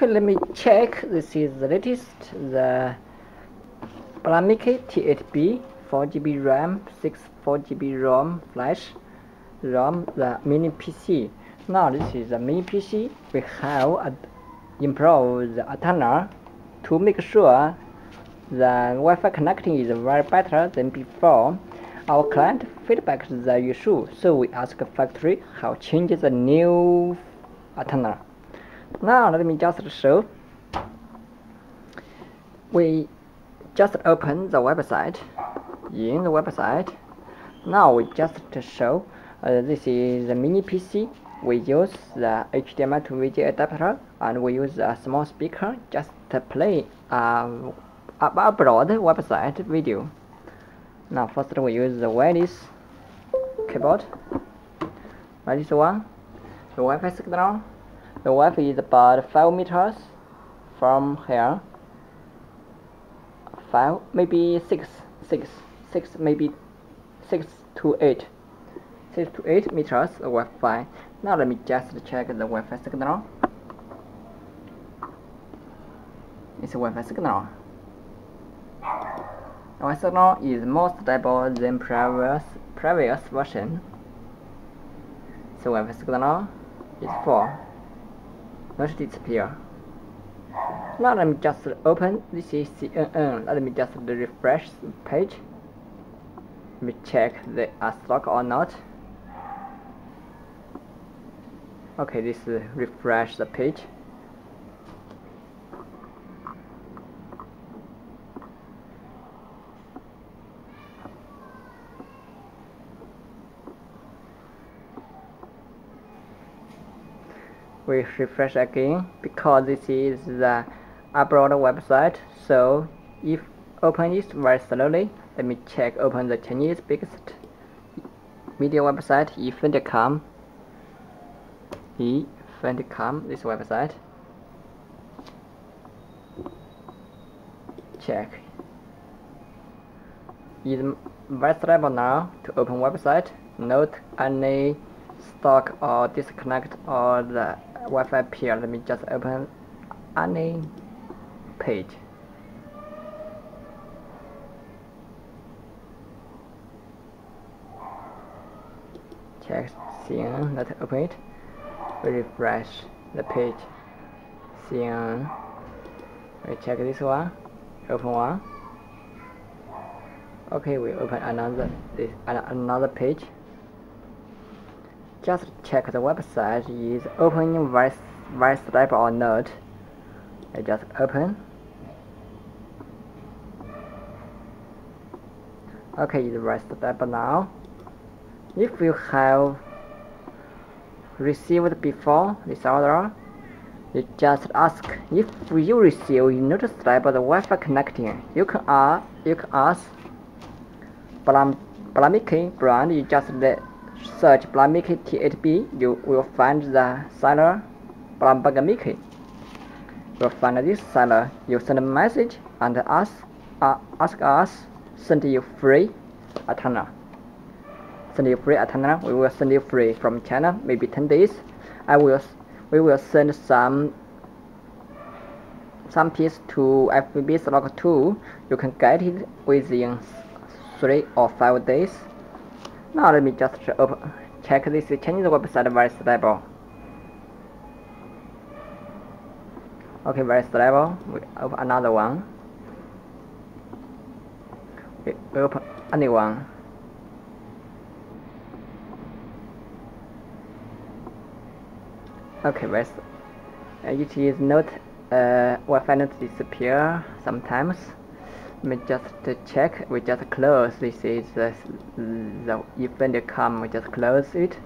Okay, let me check. This is the latest, the Blomiky T8B, 4GB RAM, 64GB ROM flash, ROM the Mini PC. Now this is the Mini PC. We have improved the antenna to make sure the Wi-Fi connecting is very better than before. Our client feedback the issue, so we ask factory how change the new antenna. Now let me just show. We just open the website. In the website, now we just show this is the Mini PC. We use the HDMI to VGA adapter, and we use a small speaker just to play upload website video. Now first we use the wireless keyboard. This one, the Wi-Fi signal. The Wi-Fi is about 5 meters from here. 5, maybe 6, maybe 6 to 8 meters of Wi-Fi. Now let me just check the Wi-Fi signal. It's a Wi-Fi signal. Wi-Fi signal is more stable than previous version. So Wi-Fi signal is 4. Not disappear. Now let me just open. This is CNN. Let me just refresh the page. Let me check they are stock or not. Okay, this refresh the page. We refresh again because this is the abroad website, so if open it very slowly. Let me check open the Chinese biggest media website, Ifendicom. This website. Check. Is very stable now to open website. Not any stock or disconnect or the Wi-Fi pair. Let me just open any page. Check CNN, let's open it. We refresh the page. CNN. We check this one. Open one. Okay, we open another page. Just check the website is opening very stable or not. I just open. Okay, it's very stable now. If you have received before this order, you just ask if you receive not stable the Wi-Fi connecting. You can ask Blomiky brand. You just search Blomiky T8B, you will find the seller Blomiky. You will find this seller. You send a message and ask us send you free antenna. We will send you free from China, maybe 10 days. We will send some piece to FBB slot 2. You can get it within 3 or 5 days. Now let me just check this Chinese website very stable. Okay, very stable. We open another one. We open any one. Okay, it is not Wi-Fi not disappear sometimes. Let me just check. We just close. This is the Ifendicom. We just close it.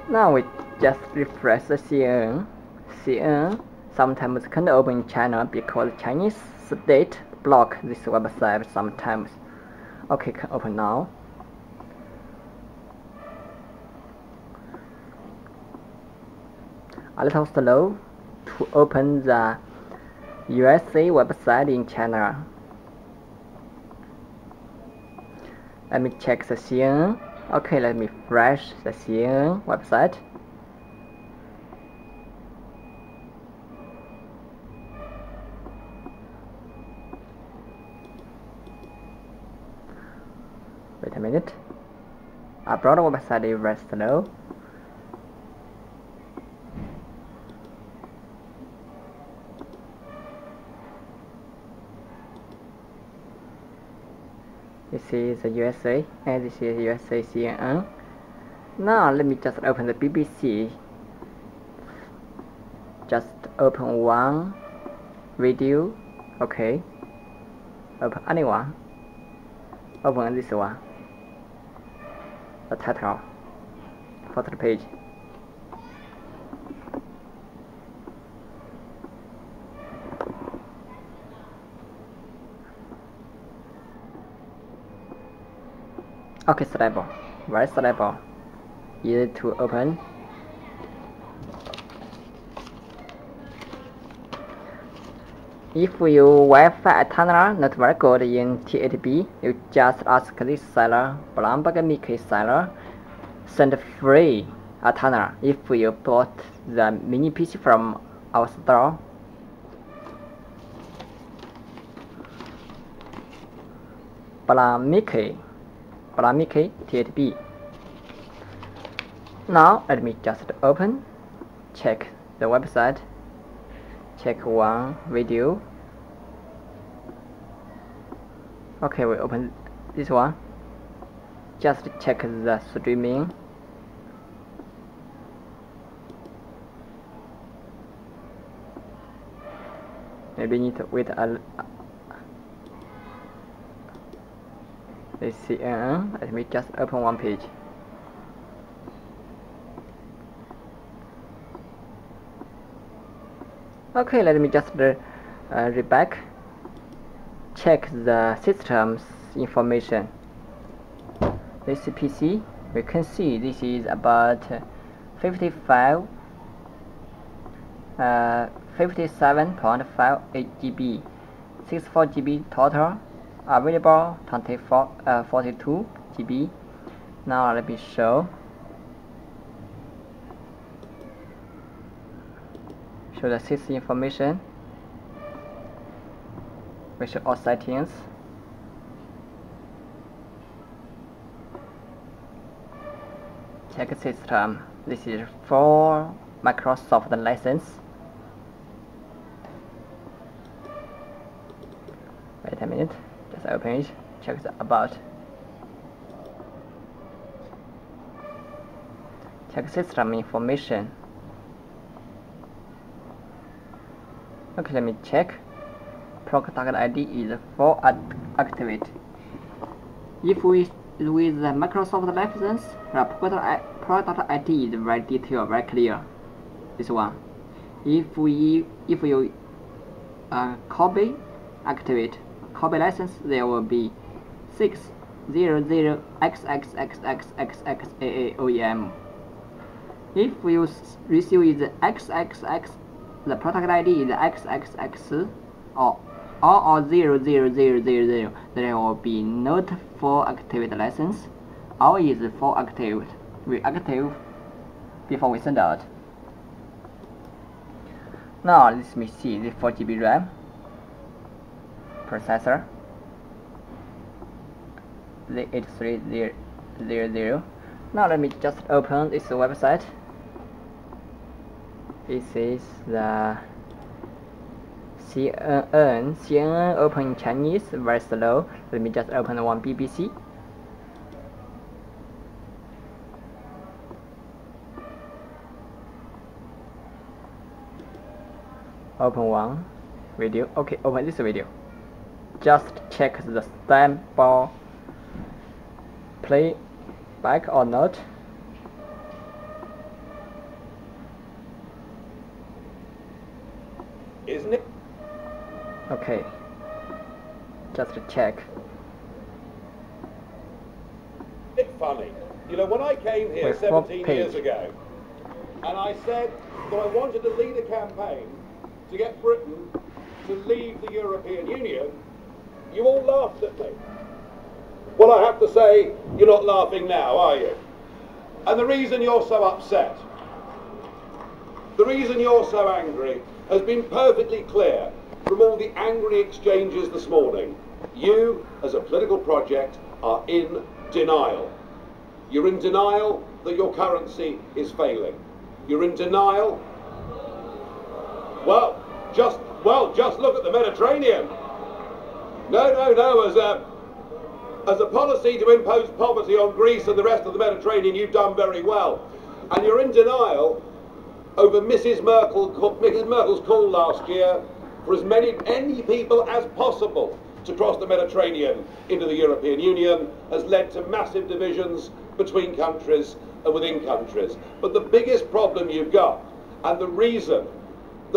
Now we just refresh the CNN. CNN sometimes can't open in China because Chinese state block this website sometimes. Okay, can open now. A little slow to open the USA website in China. Let me check the CNN. Okay, let me refresh the CNN website. a minute. Upload website is very slow. This is the USA and this is USA CNN. Now let me just open the BBC. Just open one video. Okay. Open anyone. Open this one. The title. First page. Okay, stable. Very stable. Easy to open. If your Wi-Fi antenna not very good in T8B, you just ask this seller, Blomiky seller, send free antenna if you bought the mini PC from our store. Blomiky T8B. Now let me just open, check the website, check one video. Okay, we open this one. Just check the streaming. Maybe need to wait a this CNN. Let me just open one page. Okay, let me just read back. Check the system's information. This PC, we can see this is about 57.58 GB, 64 GB total. Available 42 GB. Now let me show the system information. We show all settings. Check system. This is for Microsoft license. Wait a minute. Just open it. Check the about. Check system information. Okay, let me check. Product ID is for activate. If we with the Microsoft license, the product ID is very detailed, very clear. This one. If you copy activate copy license, there will be 600XXXXXXAAOEM. If you receive is XXX, the product ID is XXX or 00000, there will be not for activate license. Or is for active. We active before we send out. Now let me see the 4 GB RAM processor. The 8300. Now let me just open this website. This is the CNN open in Chinese, very slow. Let me just open one BBC. Open one video. Okay, open this video. Just check the sample play back or not. Isn't it? Okay. Just to check. It's funny. You know, when I came here 17 years ago, and I said that I wanted to lead a campaign to get Britain to leave the European Union, you all laughed at me. Well, I have to say, you're not laughing now, are you? And the reason you're so upset, the reason you're so angry, has been perfectly clear from all the angry exchanges this morning. You, as a political project, are in denial. You're in denial that your currency is failing. You're in denial. Well, just look at the Mediterranean. No. As a policy to impose poverty on Greece and the rest of the Mediterranean, you've done very well. And you're in denial over Mrs. Merkel's call last year for as many people as possible to cross the Mediterranean into the European Union has led to massive divisions between countries and within countries. But the biggest problem you've got, and the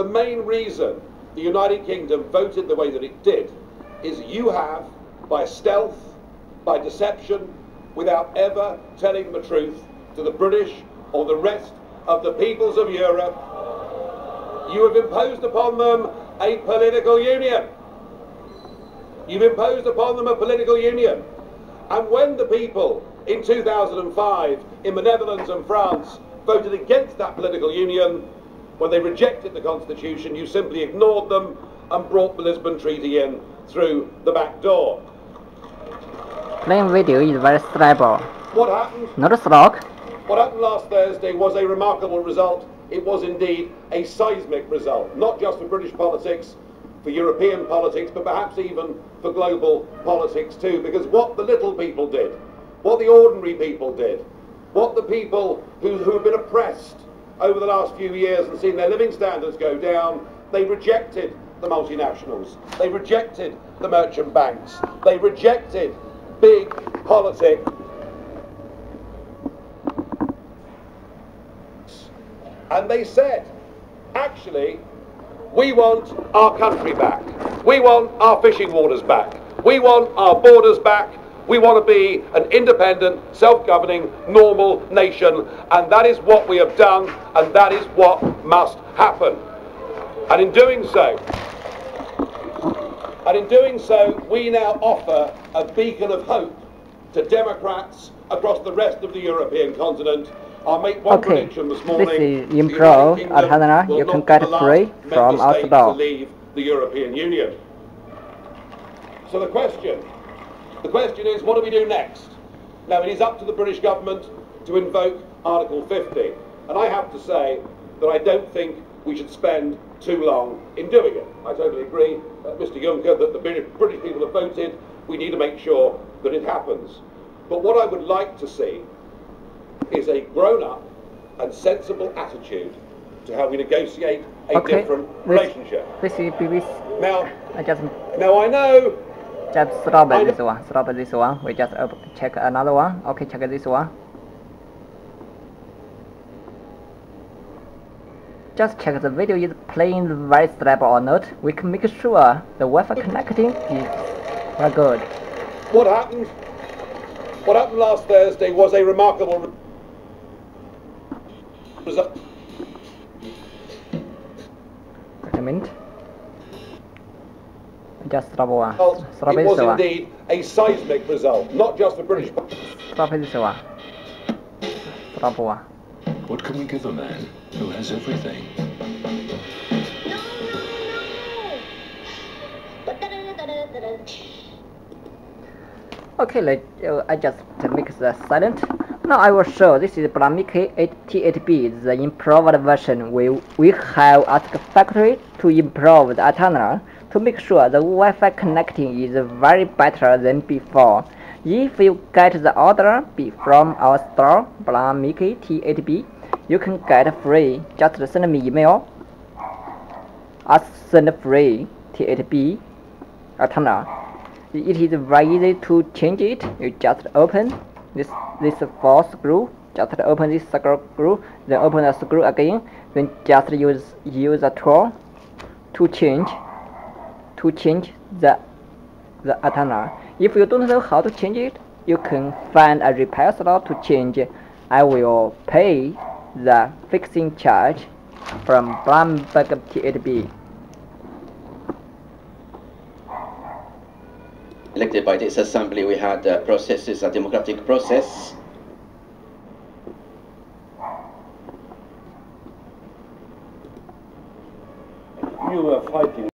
main reason the United Kingdom voted the way that it did, is you have, by stealth, by deception, without ever telling the truth to the British or the rest of the peoples of Europe, you have imposed upon them a political union. You've imposed upon them a political union. And when the people in 2005 in the Netherlands and France voted against that political union, when they rejected the Constitution, you simply ignored them and brought the Lisbon Treaty in through the back door. Playing video is very stable. What happened? Not a slog. What happened last Thursday was a remarkable result. It was indeed a seismic result, not just for British politics, for European politics, but perhaps even for global politics too, because what the little people did, what the ordinary people did, what the people who have been oppressed over the last few years and seen their living standards go down, they rejected the multinationals, they rejected the merchant banks, they rejected big politics, and they said, actually, we want our country back, we want our fishing waters back, we want our borders back, we want to be an independent, self-governing, normal nation, and that is what we have done, and that is what must happen. And in doing so, we now offer a beacon of hope to Democrats across the rest of the European continent. I'll make one prediction this morning. This is improved antenna. You can get free from our store. To leave the European Union. So the question is, what do we do next? Now, it is up to the British government to invoke Article 50, and I have to say that I don't think we should spend too long in doing it. I totally agree, Mr. Juncker, that the British people have voted. We need to make sure that it happens. But what I would like to see is a grown-up and sensible attitude to how we negotiate a different relationship. This is BBC. Now I know. Just stop this one. Stop this one. We just check another one. Okay, check this one. Just check the video is playing very stable or not. We can make sure the Wi-Fi connecting is very good. What happened last Thursday was a remarkable result. Wait a minute. Just stop one. It was indeed a seismic result, not just for British. Stop this one. Stop one. What can we give a man who has everything? Okay, I just make the silent. Now I will show. This is Blomiky T8B, the improved version. We have asked factory to improve the antenna to make sure the Wi-Fi connecting is very better than before. If you get the order from our store, Blomiky T8B, you can get free. Just send me email. Ask send free T8B antenna. It is very easy to change it. You just open this 4 screw. Just open this screw, then open the screw again. Then just use a tool to change the antenna. If you don't know how to change it, you can find a repair slot to change. I will pay the fixing charge from Blomiky T8B. Elected by this assembly, we had processes, a democratic process. You were fighting